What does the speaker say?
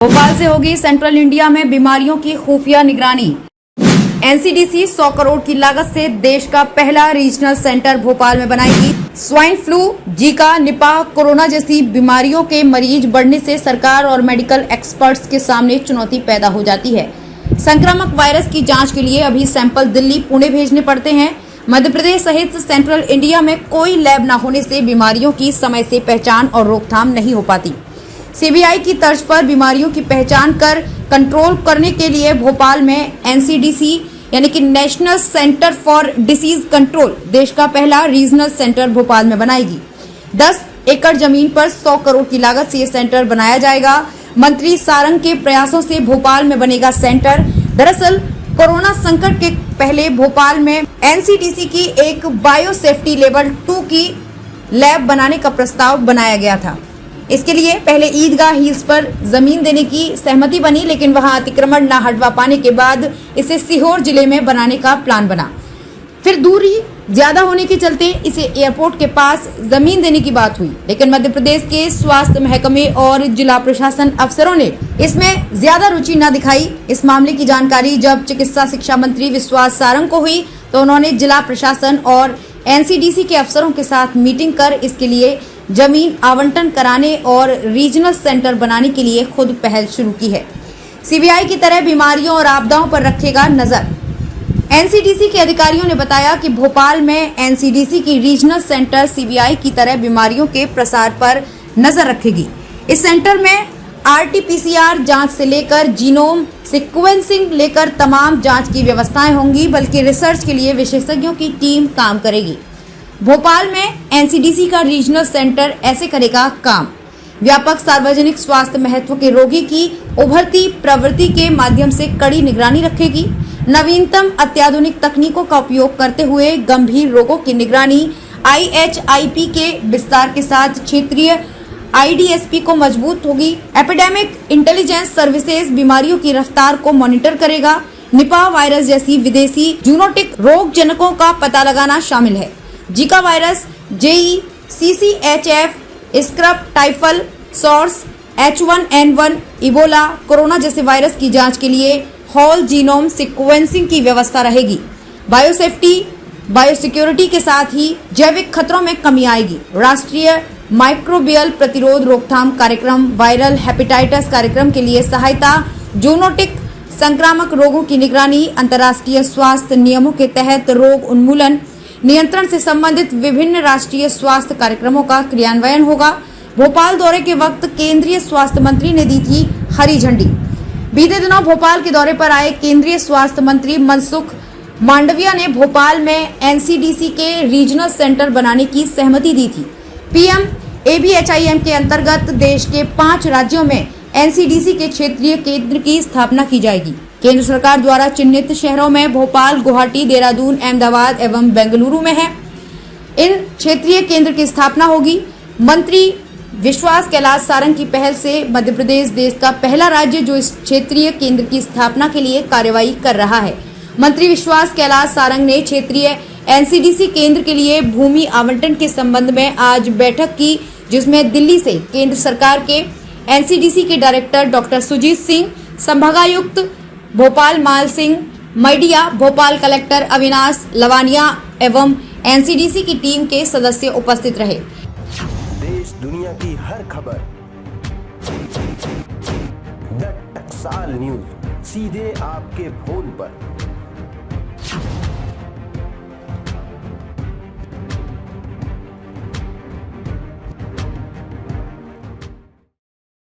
भोपाल से होगी central India में बीमारियों की खुफिया निगरानी। एनसीडीसी 100 करोड़ की लागत से देश का पहला रीजनल सेंटर भोपाल में बनाएगी। Swine flu, Zika, Nipah, corona जैसी बीमारियों के मरीज बढ़ने से सरकार और मेडिकल एक्सपर्ट्स के सामने चुनौती पैदा हो जाती है। संक्रामक वायरस की जांच के लिए अभी सैंपल दिल्ली, पुणे भेजने पड़ते हैं। मध्य प्रदेश सहित सेंट्रल इंडिया में कोई लैब न होने से बीमारियों की समय से पहचान और रोकथाम नहीं हो पाती। सीबीआई की तर्ज पर बीमारियों की पहचान कर कंट्रोल करने के लिए भोपाल में एनसीडीसी यानी कि national centre for disease control देश का पहला रीजनल सेंटर भोपाल में बनाएगी। 10 एकड़ जमीन पर 100 करोड़ की लागत से ये सेंटर बनाया जाएगा। मंत्री सारंग के प्रयासों से भोपाल में बनेगा सेंटर। दरअसल कोरोना संकट के पहले भोपाल में एनसीडीसी की एक बायो सेफ्टी लेवल 2 की लैब बनाने का प्रस्ताव बनाया गया था। इसके लिए पहले ईदगाह हिल्स पर जमीन देने की सहमति बनी, लेकिन वहां अतिक्रमण न हटवा पाने के बाद इसे सीहोर जिले में बनाने का प्लान बना। फिर दूरी ज्यादा होने के चलते इसे एयरपोर्ट के पास जमीन देने की बात हुई, लेकिन मध्य प्रदेश के स्वास्थ्य महकमे और जिला प्रशासन अफसरों ने इसमें ज्यादा रुचि न दिखाई। इस मामले की जानकारी जब चिकित्सा शिक्षा मंत्री विश्वास सारंग को हुई तो उन्होंने जिला प्रशासन और एनसीडीसी के अफसरों के साथ मीटिंग कर इसके लिए जमीन आवंटन कराने और रीजनल सेंटर बनाने के लिए खुद पहल शुरू की है। सीबीआई की तरह बीमारियों और आपदाओं पर रखेगा नजर। एनसीडीसी के अधिकारियों ने बताया कि भोपाल में एनसीडीसी की रीजनल सेंटर सीबीआई की तरह बीमारियों के प्रसार पर नजर रखेगी। इस सेंटर में आरटीपीसीआर जांच से लेकर जीनोम सीक्वेंसिंग लेकर तमाम जांच की व्यवस्थाएं होंगी, बल्कि रिसर्च के लिए विशेषज्ञों की टीम काम करेगी। भोपाल में एनसीडीसी का रीजनल सेंटर ऐसे करेगा काम। व्यापक सार्वजनिक स्वास्थ्य महत्व के रोगी की उभरती प्रवृत्ति के माध्यम से कड़ी निगरानी रखेगी। नवीनतम अत्याधुनिक तकनीकों का उपयोग करते हुए गंभीर रोगों की निगरानी, आईएचआईपी के विस्तार के साथ क्षेत्रीय आईडीएसपी को मजबूत होगी। एपिडेमिक इंटेलिजेंस सर्विसेज बीमारियों की रफ्तार को मॉनिटर करेगा। निपाह वायरस जैसी विदेशी जूनोटिक रोगजनकों का पता लगाना शामिल है। Zika virus, JE, CCHF, scrub typhus, SARS, H1N1, Ebola, corona जैसे वायरस की जांच के लिए होल जीनोम सीक्वेंसिंग की व्यवस्था रहेगी। बायोसेफ्टी, बायोसिक्योरिटी के साथ ही जैविक खतरों में कमी आएगी। राष्ट्रीय माइक्रोबियल प्रतिरोध रोकथाम कार्यक्रम, वायरल हेपेटाइटिस कार्यक्रम के लिए सहायता, जूनोटिक संक्रामक रोगों की निगरानी, अंतर्राष्ट्रीय स्वास्थ्य नियमों के तहत रोग उन्मूलन नियंत्रण से संबंधित विभिन्न राष्ट्रीय स्वास्थ्य कार्यक्रमों का क्रियान्वयन होगा। भोपाल दौरे के वक्त केंद्रीय स्वास्थ्य मंत्री ने दी थी हरी झंडी। बीते दिनों भोपाल के दौरे पर आए केंद्रीय स्वास्थ्य मंत्री मनसुख मांडविया ने भोपाल में एनसीडीसी के रीजनल सेंटर बनाने की सहमति दी थी। पीएम एबीएचआईएम के अंतर्गत देश के 5 राज्यों में एनसीडीसी के क्षेत्रीय केंद्र की स्थापना की जाएगी। केंद्र सरकार द्वारा चिन्हित शहरों में भोपाल, गुवाहाटी, देहरादून, अहमदाबाद एवं बेंगलुरु में है। इन क्षेत्रीय केंद्र की स्थापना होगी। मंत्री विश्वास कैलाश सारंग की पहल से मध्य प्रदेश देश का पहला राज्य जो इस क्षेत्रीय केंद्र की स्थापना के लिए कार्यवाही कर रहा है। मंत्री विश्वास कैलाश सारंग ने क्षेत्रीय एनसीडीसी केंद्र के लिए भूमि आवंटन के संबंध में आज बैठक की, जिसमें दिल्ली से केंद्र सरकार के एनसीडीसी के डायरेक्टर डॉक्टर सुजीत सिंह, संभागायुक्त भोपाल माल सिंह मैडिया, भोपाल कलेक्टर अविनाश लवानिया एवं एनसीडीसी की टीम के सदस्य उपस्थित रहे। देश दुनिया की हर खबर, द टकसाल न्यूज, सीधे आपके फोन पर।